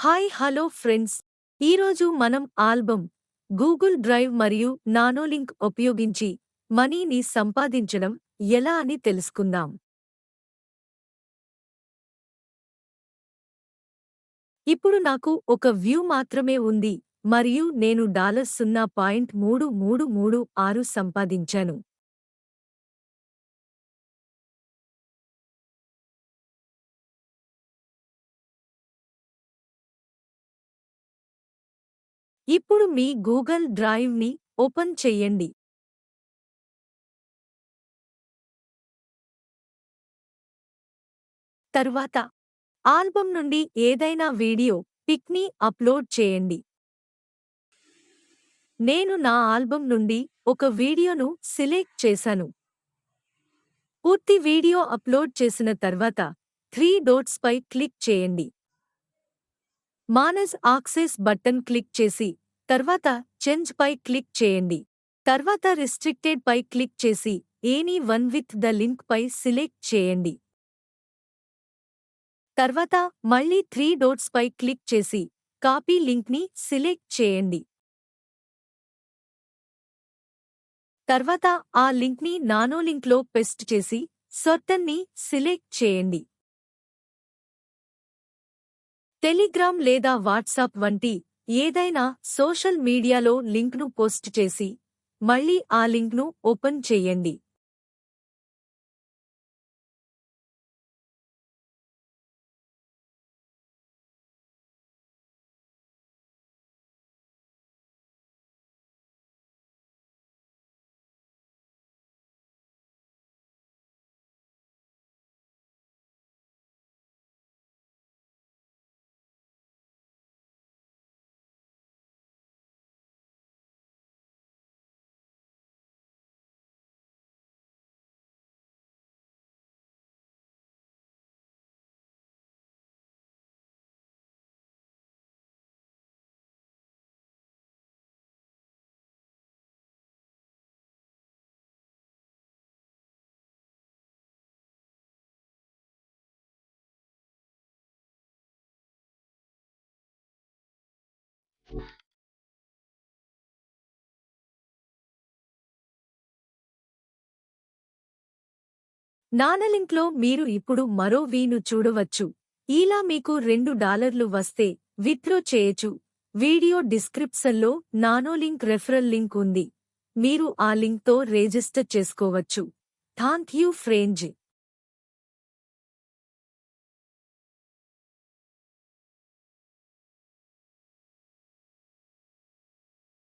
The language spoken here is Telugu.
హాయ్ హలో ఫ్రెండ్స్, ఈరోజు మనం ఆల్బమ్, గూగుల్ డ్రైవ్ మరియు నానోలింక్ ఉపయోగించి మనీని సంపాదించడం ఎలా అని తెలుసుకుందాం. ఇప్పుడు నాకు ఒక వ్యూ మాత్రమే ఉంది మరియు నేను $0.3336 సంపాదించాను. ఇప్పుడు మీ గూగుల్ డ్రైవ్ని ఓపెన్ చెయ్యండి. తరువాత ఆల్బమ్ నుండి ఏదైనా వీడియో పిక్ని అప్లోడ్ చేయండి. నేను నా ఆల్బమ్ నుండి ఒక వీడియోను సెలెక్ట్ చేశాను. పూర్తి వీడియో అప్లోడ్ చేసిన తర్వాత 3 డాట్స్ పై క్లిక్ చేయండి. మానస్ యాక్సెస్ బటన్ క్లిక్ చేసి తర్వాత చేంజ్ పై క్లిక్ చేయండి. తర్వాత రిస్ట్రిక్టెడ్ పై క్లిక్ చేసి any one with the link పై సెలెక్ట్ చేయండి. తర్వాత మళ్ళీ 3 డాట్స్ పై క్లిక్ చేసి కాపీ లింక్ని సెలెక్ట్ చేయండి. తర్వాత ఆ లింక్ని నానోలింక్లో పేస్ట్ చేసి సర్టన్ని సెలెక్ట్ చేయండి. టెలిగ్రామ్ లేదా వాట్సాప్ వంటి ఏదైనా సోషల్ మీడియాలో లింక్ను పోస్ట్ చేసి మళ్ళీ ఆ లింక్ను ఓపెన్ చెయ్యండి. నానలింక్లో మీరు ఇప్పుడు మరో వీను చూడవచ్చు. ఇలా మీకు $2 వస్తే విత్డ్రా చేయొచ్చు. వీడియో డిస్క్రిప్షన్లో నానోలింక్ రెఫరల్ లింక్ ఉంది. మీరు ఆ లింక్తో రిజిస్టర్ చేసుకోవచ్చు. Thank you friends.